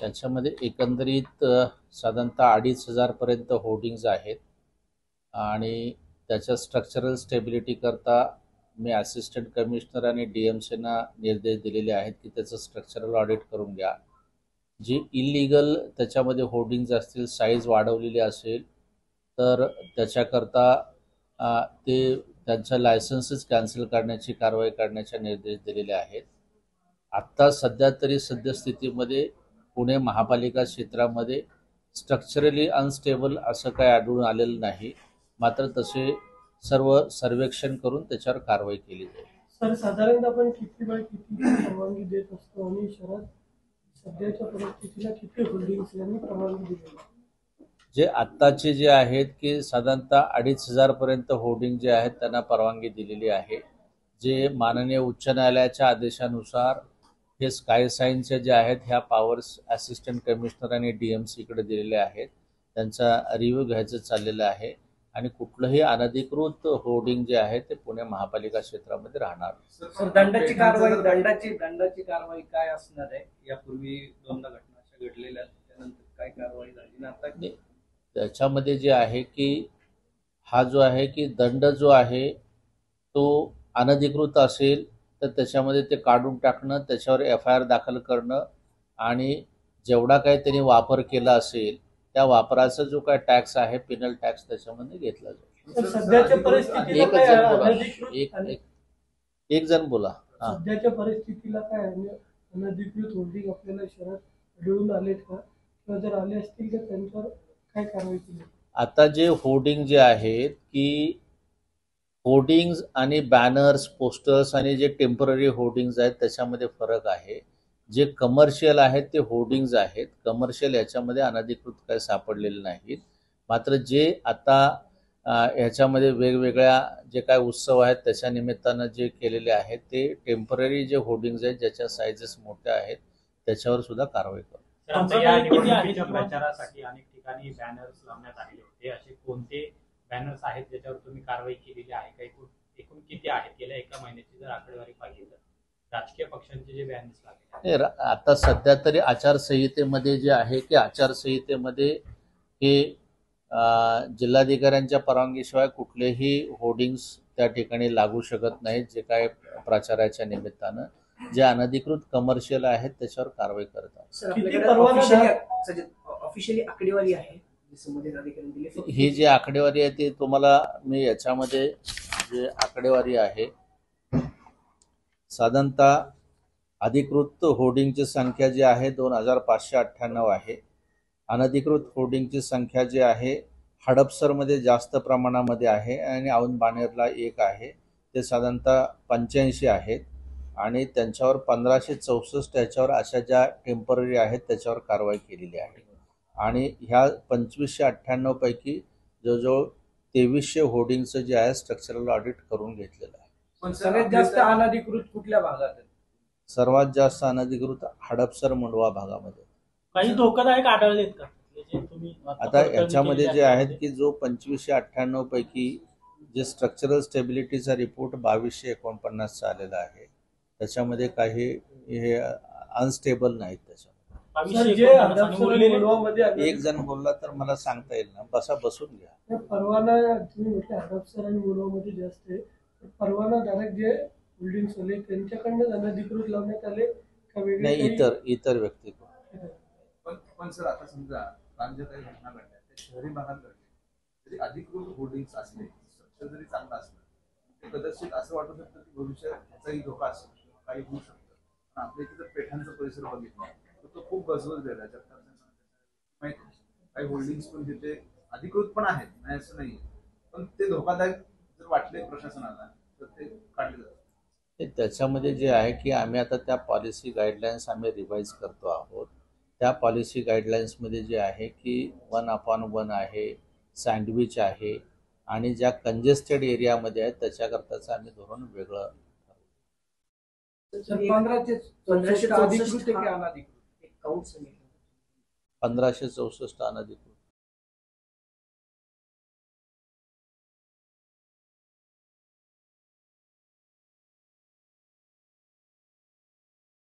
त्याच्यामध्ये एकंदरीत साधारणतः 2,500 पर्यंत होर्डिंग्ज आहेत आणि त्याच्या स्ट्रक्चरल स्टेबिलिटी करता मी असिस्टंट कमिशनर आणि DMCना निर्देश दिलेले आहेत की त्याचं स्ट्रक्चरल ऑडिट करून घ्या. जी इलिगल त्याच्यामध्ये होर्डिंग्ज असतील, साईज वाढवलेली असेल तर त्याच्याकरता ते त्यांच्या लायसन्सेस कॅन्सल करण्याची कारवाई करण्याचे निर्देश दिलेले आहेत. आत्ता सध्या तरी सद्यस्थितीमध्ये पुणे महापालिका क्षेत्रामध्ये स्ट्रक्चरली अनस्टेबल असं काही आढळून आलेलं नाही. मात्र तसे सर्व सर्वेक्षण करून त्याच्यावर कारवाई केली जाईल. सर, साधारणतः आपण किती बाय किती परवानगी देत असतो आणि शहरात सध्याच्या परिस्थितीला किती होल्डिंग्स यांनी परवानगी दिली? जे आत्ताचे जे आहेत की साधारणतः 2,500 पर्यंत होर्डिंग जे आहेत त्यांना परवानगी दिलेली आहे. जे माननीय उच्च न्यायालयाच्या आदेशानुसार हे स्काय साईनचे जे आहेत ह्या पॉवर्स असिस्टंट कमिशनर आणि DMCकडे दिलेले आहेत. त्यांचा रिव्ह्यू घ्यायचं चाललेलं आहे आणि कुठलंही अनधिकृत होर्डिंग जे आहे ते पुणे महापालिका क्षेत्रामध्ये राहणार. दंडाची कारवाई काय असणार आहे? यापूर्वी दोनदा घटना अशा घडलेल्या त्यानंतर काय कारवाई झाली ना आता? त्याच्यामध्ये जे आहे की हा जो आहे की दंड जो आहे तो अनधिकृत असेल तर त्याच्यामध्ये ते काढून टाकणं, त्याच्यावर FIR दाखल करणं आणि जेवढा काही त्यांनी वापर केला असेल त्या वापराचा जो काय टॅक्स आहे, पेनल टॅक्स त्याच्यामध्ये घेतला जाईल. सध्याच्या परिस्थितीला एक जण बोला. सध्याच्या परिस्थितीला काय अनधिकृत होल्डिंग आपल्याला शहरात आढळून आलेत का, किंवा जर आले असतील तर त्यांच्यावर काय कारवाई केली? आता जे होर्डिंग जे आहेत की होर्डिंग्ज आणि बॅनर्स, पोस्टर्स आणि जे टेम्पररी होर्डिंग्ज आहेत त्याच्यामध्ये फरक आहे. जे कमर्शियल आहेत ते होर्डिंग्ज आहेत. कमर्शियल याच्यामध्ये अनधिकृत काही सापडलेले नाहीत. मात्र जे आता ह्याच्यामध्ये वेगवेगळ्या जे काय उत्सव आहेत त्याच्या निमित्तानं जे केलेले आहेत ते टेम्पररी जे होर्डिंग्ज आहेत ज्याच्या साईजेस मोठ्या आहेत त्याच्यावर सुद्धा कारवाई करू. प्रचारासाठी अनेक ठिकाणी बॅनर्स लावण्यात आले होते. असे कोणते बॅनर्स आहेत ज्याच्यावर तुम्ही कारवाई केलेली आहे का? एकूण किती आहेत गेल्या एका महिन्याची जर आकडेवारी पाहिली तर राजकीय पक्षांचे जे बॅनर्स लागले? आता सध्या तरी आचारसंहितेमध्ये जे आहे की आचारसंहितेमध्ये हे जिल्हाधिकाऱ्यांच्या परवानगीशिवाय कुठलेही होर्डिंग्स त्या ठिकाणी लागू शकत नाहीत. जे काय प्रचाराच्या निमित्तानं जे अनधिकृत कमर्शियल आहेत त्याच्यावर कारवाई करतात. ऑफिशियली आकडेवारी आहे ही जी आकडेवारी आहे ती तुम्हाला मी याच्यामध्ये जे आकडेवारी आहे साधारणतः अधिकृत होर्डिंगची संख्या जी आहे 2,598 आहे. अनधिकृत होर्डिंगची संख्या जी आहे हडपसरमध्ये जास्त प्रमाणामध्ये आहे आणि औंध बाणेरला 1 आहे. ते साधारणतः 85 आहेत आणि त्यांच्यावर 1,564 त्याच्यावर अशा ज्या टेम्पररी आहेत त्याच्यावर कारवाई केलेली आहे. आणि ह्या 2,598 पैकी जवळजवळ 2,300 होर्डिंगचं जे आहे स्ट्रक्चरल ऑडिट करून घेतलेलं आहे. पण सगळ्यात जास्त अनधिकृत कुठल्या भागात आहे? सर्वात जास्त अनधिकृत हडपसर मुंडवा भागामध्ये. काही धोकादायक आढळलेत का? आता याच्यामध्ये जे आहेत की जो 2,598 पैकी जे स्ट्रक्चरल स्टेबिलिटीचा रिपोर्ट 2,249चा आलेला आहे त्याच्यामध्ये काही हे अनस्टेबल नाहीत. त्याच्यामध्ये एक जण बोलला तर मला सांगता येईल ना, बसून घ्या. परवाना तुम्ही म्हटलं हडपसर आणि मुलवामध्ये जास्त आहे. परवाना धारक जे होल्डिंग्स आले त्यांच्याकडनं अनधिकृत लावण्यात आले का वेगळे? नाही, इतर व्यक्ती. पण सर आता समजा ज्या काही घटना घडल्या त्या शहरी भागात घडल्या तरी अधिकृत होर्डिंग्स असले, स्ट्रक्चर जरी चांगलं असलं ते कदाचित असं वाटू शकतं की भविष्यात ह्याचाही धोका असेल किंवा काही होऊ शकतं. पण आपल्या इथे जर पेठांचा परिसर बघितला तर तो खूप गजबजलेला आहे. काही होल्डिंग्स पण तिथे अधिकृत पण आहेत, नाही असं नाही, पण ते धोकादायक जर वाटले प्रशासनाला तर ते काढले जातात. त्याच्यामध्ये जे आहे की आम्ही आता त्या पॉलिसी गाईडलाईन्स आम्ही रिवाईज करतो आहोत. त्या पॉलिसी गाईडलाईन्समध्ये जे आहे की 1/1 आहे, सँडविच आहे आणि ज्या कंजेस्टेड एरियामध्ये आहेत त्याच्याकरताचं आम्ही धोरण वेगळं. 1564 1564 अनधिकृत.